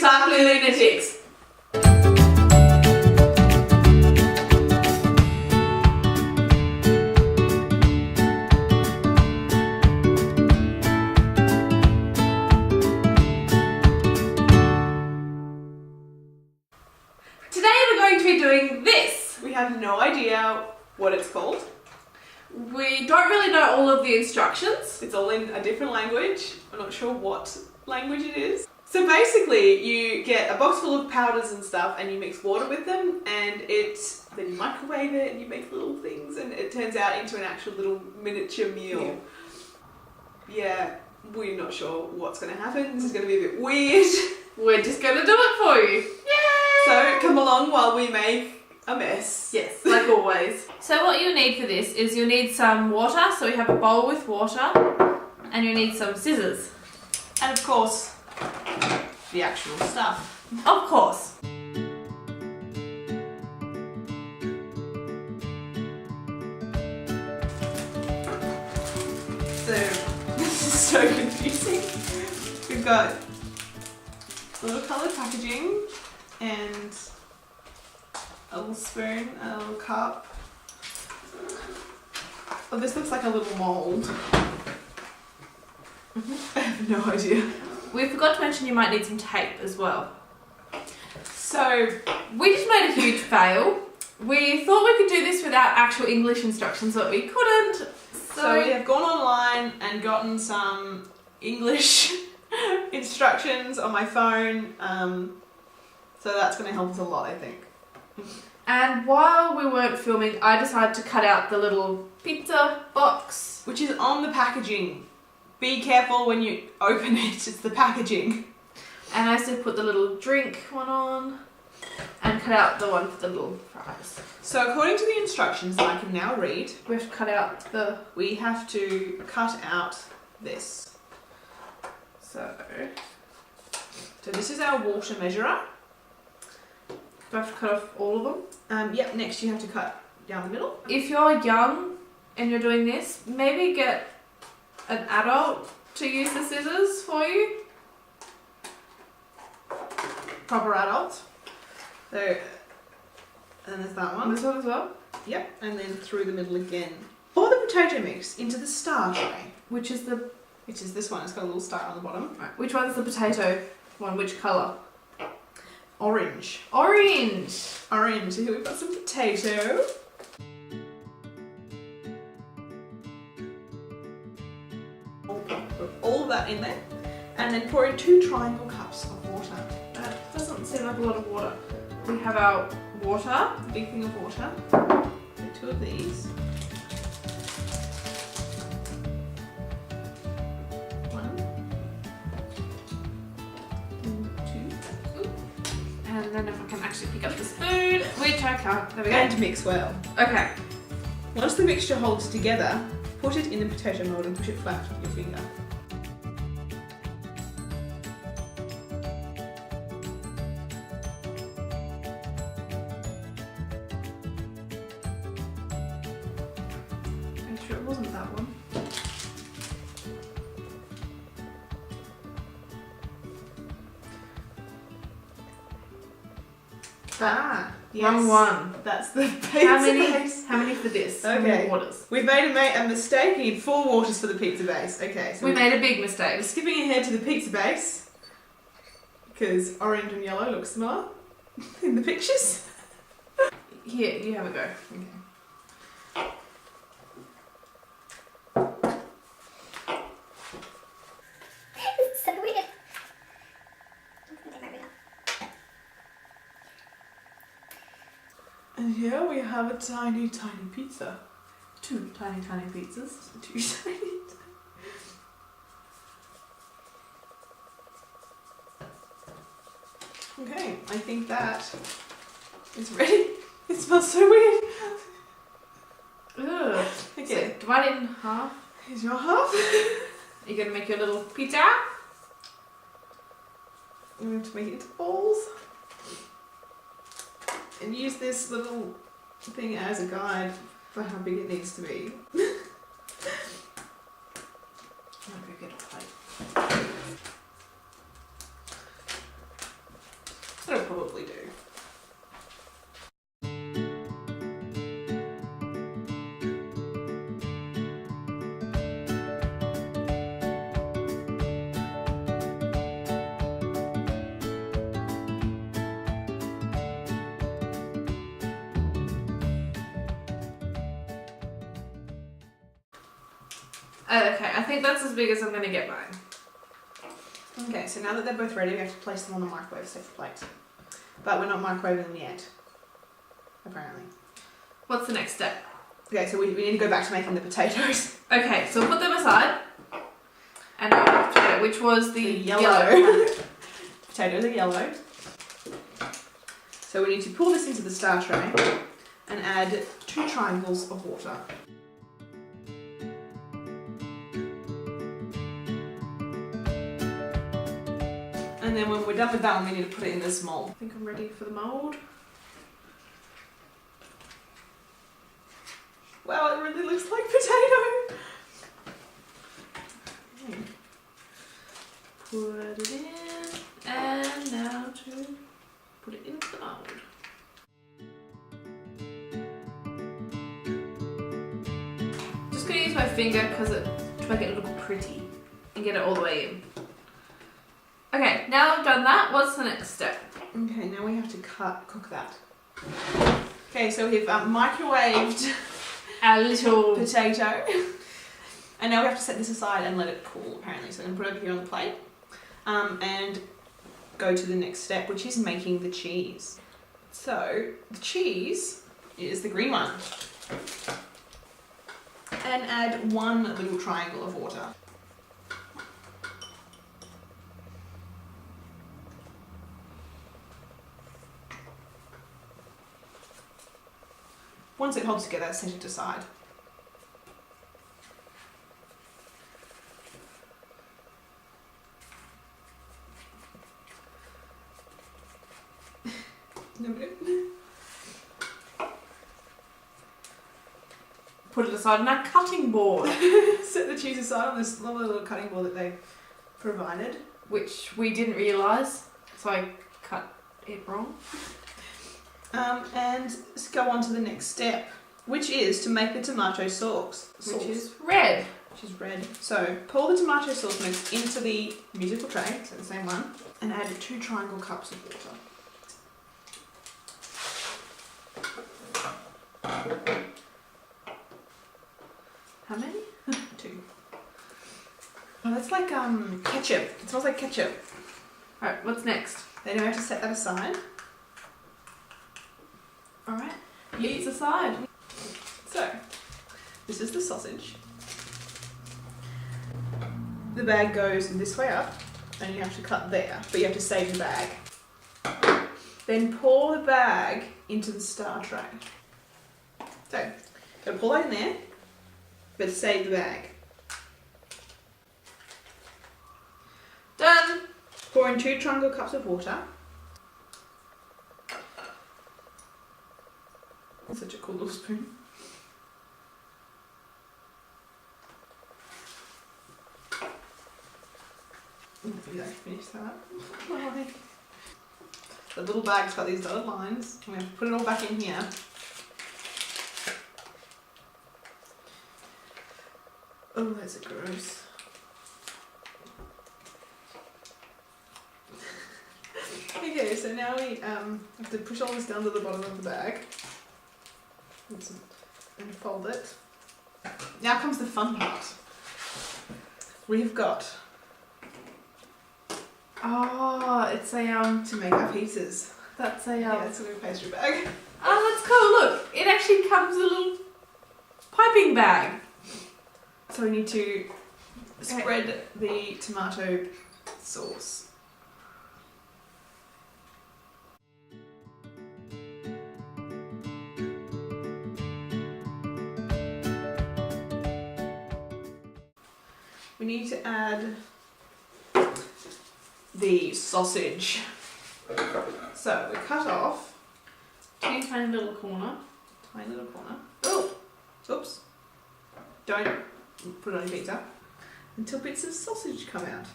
Sparkly Lunatics. Today we're going to be doing this. We have no idea what it's called. We don't really know all of the instructions. It's all in a different language. I'm not sure what language it is. So basically you get a box full of powders and stuff and you mix water with them and then you microwave it and you make little things and it turns out into an actual little miniature meal. Yeah, we're not sure what's going to happen. This is going to be a bit weird. We're just going to do it for you. Yay! So come along while we make a mess. Yes, like always. So what you'll need for this is you'll need some water. So we have a bowl with water and you'll need some scissors. And of course, the actual stuff. Of course. So, this is so confusing. We've got a little coloured packaging and a little spoon, a little cup. Oh, this looks like a little mould. I have no idea. We forgot to mention you might need some tape as well. So, we just made a huge fail. We thought we could do this without actual English instructions, but we couldn't. So we have gone online and gotten some English instructions on my phone. So that's going to help us a lot, I think. And while we weren't filming, I decided to cut out the little pizza box. Which is on the packaging. Be careful when you open it, it's the packaging. And I also put the little drink one on and cut out the one for the little fries. So according to the instructions that I can now read, We have to cut out the... we have to cut out this. So this is our water measurer. do I have to cut off all of them? Yep, next you have to cut down the middle. If you're young and you're doing this, maybe get an adult to use the scissors for you. Proper adult. So, and there's that one. This one as well. Yep, and then through the middle again. Pour the potato mix into the star tray. Which is the... Which is this one, it's got a little star on the bottom. Right. Which one's the potato one? Which colour? Orange. Orange! Orange. Here we've got some potato. Put all of that in there. And then pour in 2 triangle cups of water. That doesn't seem like a lot of water. We have our water. A big thing of water. So 2 of these. 1. 2. And then if I can actually pick up the spoon, which I can't. There we go. And mix well. Okay. Once the mixture holds together, put it in the potato mold and push it flat with your finger. Make sure it wasn't that one. Ah, yes. Wrong one. That's the pizza How many? base. How many for this? How Okay. many waters? We've made a mistake. We need 4 waters for the pizza base. Okay, so We we're made a big mistake. skipping ahead to the pizza base because orange and yellow look similar in the pictures. Here, you have a go. Okay. It's so weird. And here we have a tiny, tiny pizza. 2 tiny, tiny pizzas. 2 tiny. Okay, I think that is ready. It smells so weird. Ugh. Okay, So, divide it in half. here's your half. Are you going to make your little pizza? I'm going to make it into balls. And use this little thing as a guide for how big it needs to be. I'm going to get a plate. Okay, I think that's as big as I'm going to get mine. Okay, so now that they're both ready, we have to place them on the microwave safe plate. But we're not microwaving them yet, apparently. What's the next step? Okay, so we need to go back to making the potatoes. Okay, so we'll put them aside. And now after which was the yellow. Potatoes are yellow. So we need to pour this into the star tray and add 2 triangles of water. And then when we're done with that one, we need to put it in this mold. I think I'm ready for the mould. Wow, it really looks like potato. Put it in, and now to put it into the mould. Just gonna use my finger to make it look pretty and get it all the way in. Okay, now I've done that, what's the next step? Okay, now we have to cook that. Okay, so we've microwaved Our little potato. And now we have to set this aside and let it cool, apparently. So I'm going to put it over here on the plate and go to the next step, which is making the cheese. So the cheese is the green one. And add 1 little triangle of water. Once it holds together, set it aside. put it aside on our cutting board, Set the cheese aside on this lovely little cutting board that they provided. which we didn't realise, so I cut it wrong. And let's go on to the next step, which is to make the tomato sauce. Which is red. Which is red. So pour the tomato sauce mix into the musical tray, so the same one, and add 2 triangle cups of water. How many? 2. Oh, that's like ketchup. It smells like ketchup. Alright, what's next? Then we have to set that aside. Alright, it's aside. So, this is the sausage. The bag goes this way up, and you have to cut there, but you have to save the bag. Then pour the bag into the star tray. So, gotta pour that in there, but save the bag. Done! Pour in 2 triangle cups of water. Such a cool little spoon. Maybe I finish that. The little bag's got these dotted lines. I'm going to put it all back in here. Oh, that's gross. Okay, so now we have to push all this down to the bottom of the bag. And fold it. Now comes the fun part. We've got It's a to make our pizzas. that's a Yeah, it's a little pastry bag. Oh, that's cool. Look, it actually comes with a little piping bag. So we need to spread the tomato sauce. We need to add the sausage. So we cut off 2 tiny little corner. tiny little corner. Oh, oops! Don't put it on your pizza until bits of sausage come out.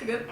You good?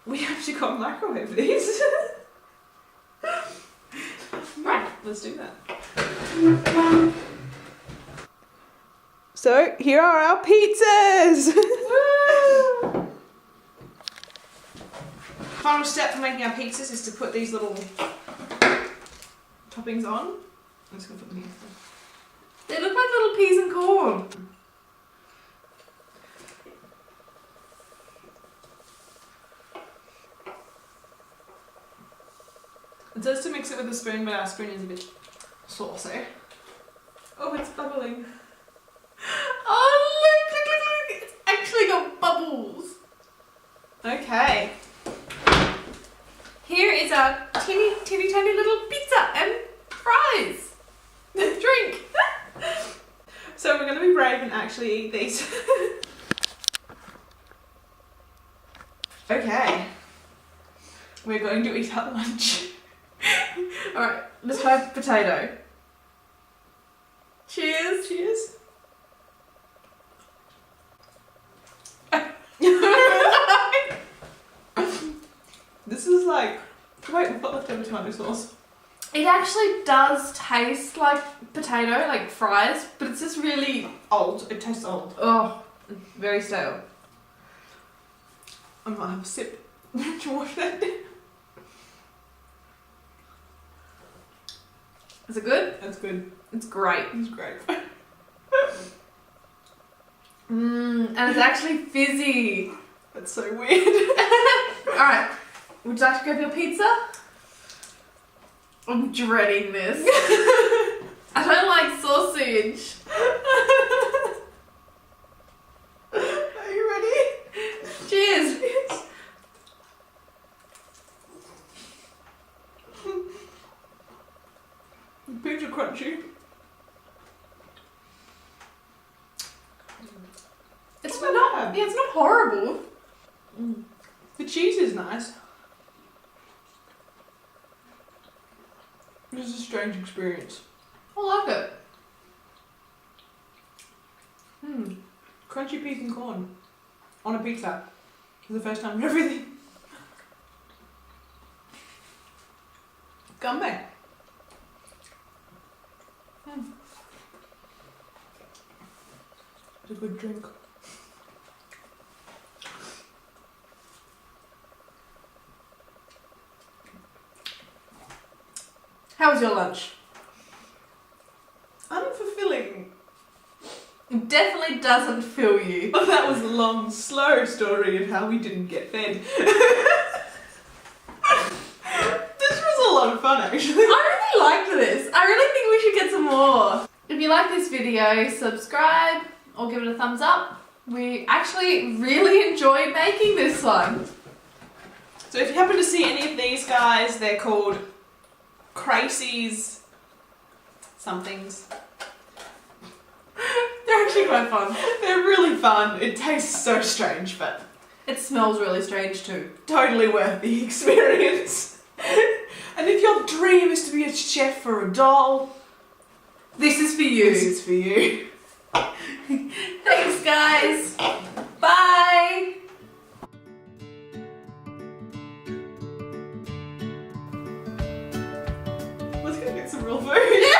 We have to go microwave these. Right. Let's do that. So here are our pizzas. Woo! Final step for making our pizzas is to put these little toppings on. I'm just gonna put them here. They look like little peas and corn. It says to mix it with a spoon, but our spoon is a bit saucy. Oh, it's bubbling. Oh, look. It's actually got bubbles. Okay. Here is our teeny tiny little pizza and fries. And drink. So we're going to be brave and actually eat these. Okay. We're going to eat our lunch. Alright, let's try potato. Cheers. Cheers. This is like... Wait, we've got leftover tomato sauce. It actually does taste like potato, like fries, but it's just really, Old. It tastes old. oh, very stale. I might have a sip to wash that down. Is it good? That's good. It's great. It's great. And it's actually fizzy. That's so weird. Alright, would you like to grab your pizza? I'm dreading this. I don't like sausage. Are you ready? Cheers. Pizza crunchy. It's not not, bad. yeah, it's not horrible. The cheese is nice. This is a strange experience. I like it. Crunchy peas and corn on a pizza for the first time in everything. Gummy. It's a good drink. How was your lunch? Unfulfilling. It definitely doesn't fill you. But that was a long, slow story of how we didn't get fed. This was a lot of fun, actually. I really liked this. I really think we should get some more. If you like this video, subscribe or give it a thumbs up. We actually really enjoy making this one. So if you happen to see any of these guys, they're called Kracie's somethings. They're actually quite fun. They're really fun. It tastes so strange, but It smells really strange too. totally worth the experience. And if your dream is to be a chef or a doll, This is for you. this is for you. Thanks guys. Bye. Let's go get some real food.